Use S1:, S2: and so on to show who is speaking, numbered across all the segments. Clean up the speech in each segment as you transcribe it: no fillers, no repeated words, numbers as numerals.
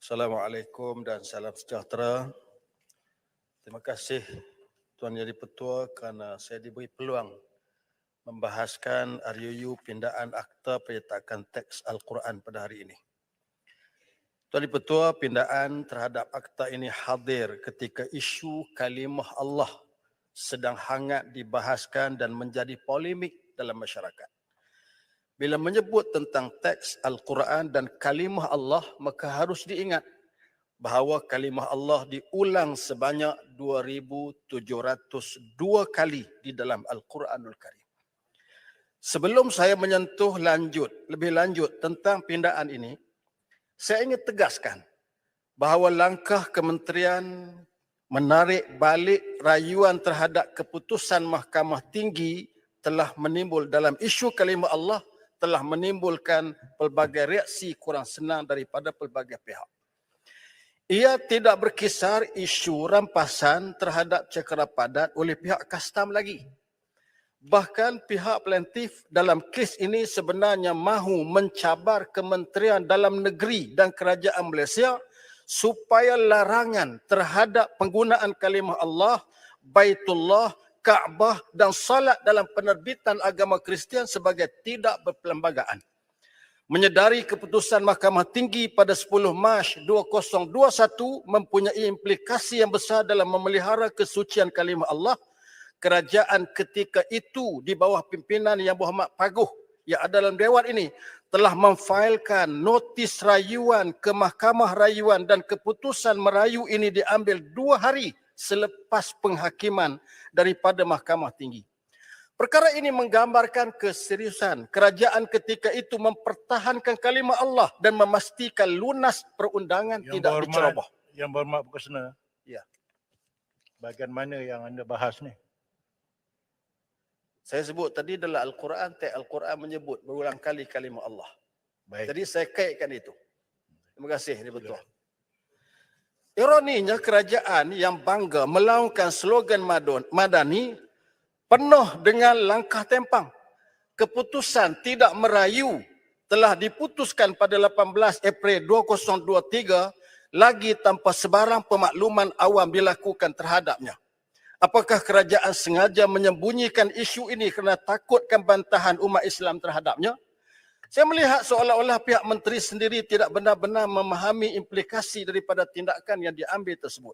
S1: Assalamualaikum dan salam sejahtera. Terima kasih Tuan Jadi Petua kerana saya diberi peluang membahaskan RUU pindaan Akta Penyertakan Teks Al-Quran pada hari ini. Tuan Jadi Petua, pindaan terhadap akta ini hadir ketika isu kalimah Allah sedang hangat dibahaskan dan menjadi polemik dalam masyarakat. Bila menyebut tentang teks Al-Quran dan kalimah Allah, maka harus diingat bahawa kalimah Allah diulang sebanyak 2,702 kali di dalam Al-Quranul Karim. Sebelum saya menyentuh lebih lanjut tentang pindaan ini, saya ingin tegaskan bahawa langkah kementerian menarik balik rayuan terhadap keputusan Mahkamah Tinggi telah menimbul dalam isu kalimah Allah telah menimbulkan pelbagai reaksi kurang senang daripada pelbagai pihak. Ia tidak berkisar isu rampasan terhadap cakera padat oleh pihak kastam lagi. Bahkan pihak plaintif dalam kes ini sebenarnya mahu mencabar Kementerian Dalam Negeri dan Kerajaan Malaysia supaya larangan terhadap penggunaan kalimah Allah, Baitullah, Kaabah dan salat dalam penerbitan agama Kristian sebagai tidak berperlembagaan. Menyedari keputusan Mahkamah Tinggi pada 10 Mac 2021 mempunyai implikasi yang besar dalam memelihara kesucian kalimah Allah, kerajaan ketika itu di bawah pimpinan Yang Berhormat Paguh yang ada dalam Dewan ini telah memfailkan notis rayuan ke Mahkamah Rayuan dan keputusan merayu ini diambil 2 hari selepas penghakiman daripada Mahkamah Tinggi. Perkara ini menggambarkan keseriusan kerajaan ketika itu mempertahankan kalimah Allah dan memastikan lunas perundangan tidak diceroboh.
S2: Yang Berhormat Pokok
S1: Ya.
S2: Bahagian mana yang anda bahas ni?
S1: Saya sebut tadi adalah Al-Quran, teks Al-Quran menyebut berulang kali kalimah Allah.
S2: Baik.
S1: Jadi saya kaitkan itu. Terima kasih, ini betul. Ironinya kerajaan yang bangga melaungkan slogan madani penuh dengan langkah tempang. Keputusan tidak merayu telah diputuskan pada 18 April 2023 lagi tanpa sebarang pemakluman awam dilakukan terhadapnya. Apakah kerajaan sengaja menyembunyikan isu ini kerana takutkan bantahan umat Islam terhadapnya? Saya melihat seolah-olah pihak menteri sendiri tidak benar-benar memahami implikasi daripada tindakan yang diambil tersebut.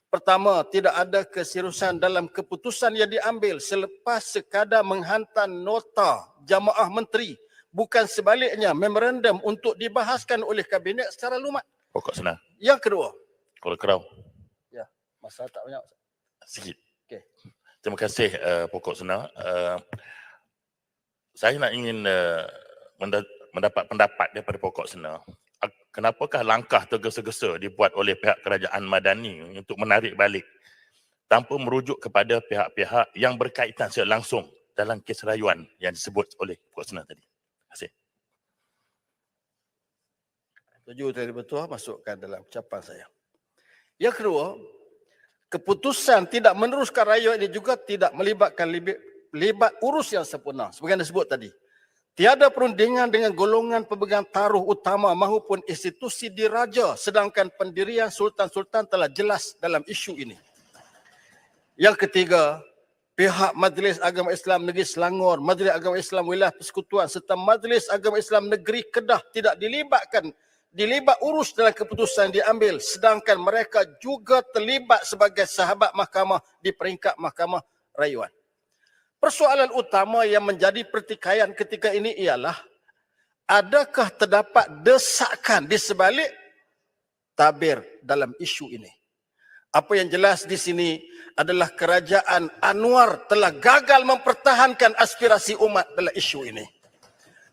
S1: Pertama, tidak ada keseriusan dalam keputusan yang diambil selepas sekadar menghantar nota jamaah menteri, bukan sebaliknya memorandum untuk dibahaskan oleh kabinet secara lumat.
S3: Pokok senang.
S1: Yang kedua.
S3: Kalau kerau.
S1: Ya, masa tak banyak.
S3: Sikit.
S1: Okey.
S3: Terima kasih Pokok senang. Saya nak ingin mendapat pendapat daripada Pokok senang. Kenapakah langkah tergesa-gesa dibuat oleh pihak kerajaan madani untuk menarik balik tanpa merujuk kepada pihak-pihak yang berkaitan secara langsung dalam kes rayuan yang disebut oleh Pokok senang tadi? Terima kasih.
S1: Setuju tadi betul, masukkan dalam ucapan saya. Yang kedua, keputusan tidak meneruskan rayuan ini juga tidak melibatkan libat urus yang sempurna. Seperti yang disebut tadi. Tiada perundingan dengan golongan pemegang taruh utama maupun institusi diraja sedangkan pendirian sultan-sultan telah jelas dalam isu ini. Yang ketiga, pihak Majlis Agama Islam Negeri Selangor, Majlis Agama Islam Wilayah Persekutuan serta Majlis Agama Islam Negeri Kedah tidak dilibat urus dalam keputusan yang diambil sedangkan mereka juga terlibat sebagai sahabat mahkamah di peringkat Mahkamah Rayuan. Persoalan utama yang menjadi pertikaian ketika ini ialah adakah terdapat desakan di sebalik tabir dalam isu ini. Apa yang jelas di sini adalah kerajaan Anwar telah gagal mempertahankan aspirasi umat dalam isu ini.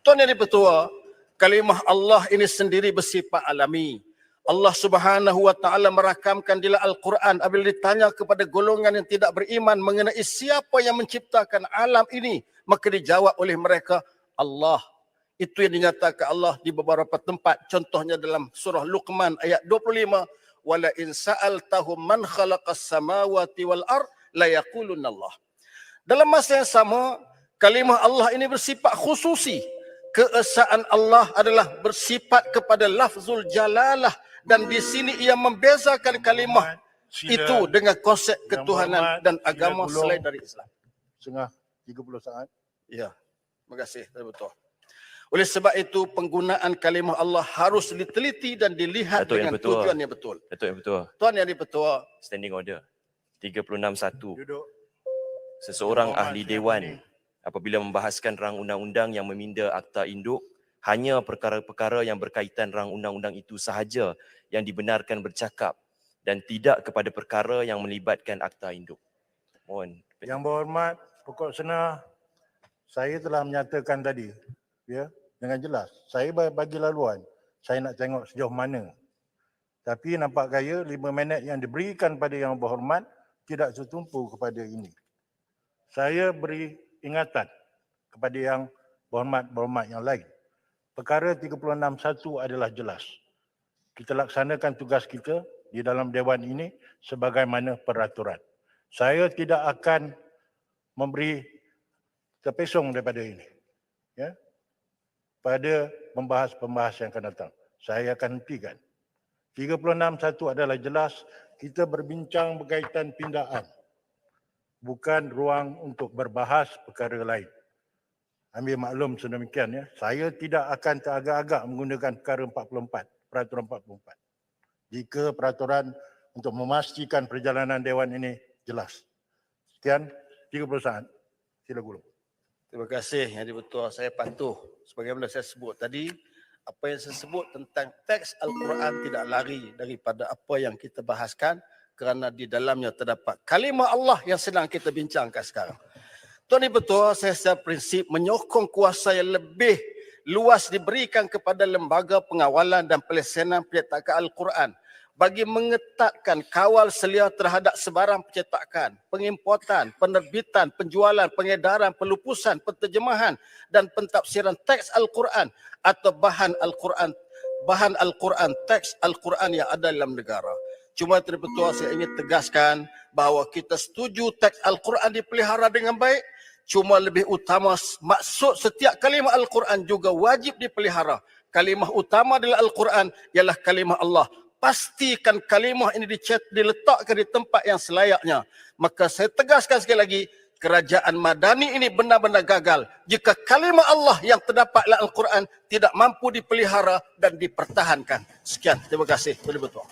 S1: Tuan Yang Di-Pertua, kalimah Allah ini sendiri bersifat alami. Allah Subhanahu wa taala merakamkan di Al-Quran apabila ditanya kepada golongan yang tidak beriman mengenai siapa yang menciptakan alam ini, maka dijawab oleh mereka Allah. Itu yang dinyatakan Allah di beberapa tempat, contohnya dalam surah Luqman ayat 25, wala in sa'altahum man khalaqas samawati wal ard la yaqulunna Allah. Dalam masa yang sama, kalimah Allah ini bersifat khususi. Keesaan Allah adalah bersifat kepada lafzul jalalah dan di sini ia membezakan kalimah itu dengan konsep ketuhanan dan agama selain dari Islam.
S2: Setengah 30 saat.
S1: Ya, terima kasih. Betul. Oleh sebab itu penggunaan kalimah Allah harus diteliti dan dilihat
S4: Datuk
S1: dengan tujuan yang betul.
S4: Datuk yang betul.
S1: Tuan yang dipertua,
S4: Standing order. 36.1.
S2: Duduk.
S4: Seseorang
S2: Hormat
S4: ahli
S2: sidang
S4: dewan
S2: ini.
S4: apabila membahaskan rang undang-undang yang meminda akta induk, hanya perkara-perkara yang berkaitan rang undang-undang itu sahaja yang dibenarkan bercakap dan tidak kepada perkara yang melibatkan akta induk. Mohon.
S2: Yang berhormat, pokok sena, saya telah menyatakan tadi, ya, dengan jelas. Saya bagi laluan, saya nak tengok sejauh mana. Tapi nampak gaya 5 minit yang diberikan pada yang berhormat tidak setumpu kepada ini. Saya beri ingatan kepada yang berhormat yang lain. Perkara 36.1 adalah jelas. Kita laksanakan tugas kita di dalam dewan ini sebagaimana peraturan. Saya tidak akan memberi terpesong daripada ini. Ya. Pada pembahas-pembahas yang akan datang. Saya akan hentikan. 36.1 adalah jelas, kita berbincang berkaitan pindaan. Bukan ruang untuk berbahas perkara lain. Ambil maklum sedemikian ya. Saya tidak akan teragak-agak menggunakan perkara 44, peraturan 44. Jika peraturan untuk memastikan perjalanan dewan ini jelas. Sekian, 30 saat. Sila guru.
S1: terima kasih yang dipertua. Saya patuh sebagaimana saya sebut tadi, apa yang saya sebut tentang teks Al-Quran tidak lari daripada apa yang kita bahaskan kerana di dalamnya terdapat kalimah Allah yang sedang kita bincangkan sekarang. Tuan Dipertua, saya secara prinsip menyokong kuasa yang lebih luas diberikan kepada lembaga pengawalan dan pelaksanaan pencetakan Al-Quran bagi mengetatkan kawal selia terhadap sebarang pencetakan, pengimportan, penerbitan, penjualan, pengedaran, pelupusan, penterjemahan dan pentafsiran teks Al-Quran atau bahan Al-Quran, teks Al-Quran yang ada dalam negara. Cuma Tuan Dipertua, saya ingin tegaskan bahawa kita setuju teks Al-Quran dipelihara dengan baik. Cuma lebih utama maksud setiap kalimah Al-Quran juga wajib dipelihara. Kalimah utama adalah Al-Quran ialah kalimah Allah. Pastikan kalimah ini diletakkan di tempat yang selayaknya. Maka saya tegaskan sekali lagi, kerajaan Madani ini benar-benar gagal jika kalimah Allah yang terdapat dalam Al-Quran tidak mampu dipelihara dan dipertahankan. Sekian, terima kasih. Boleh betul.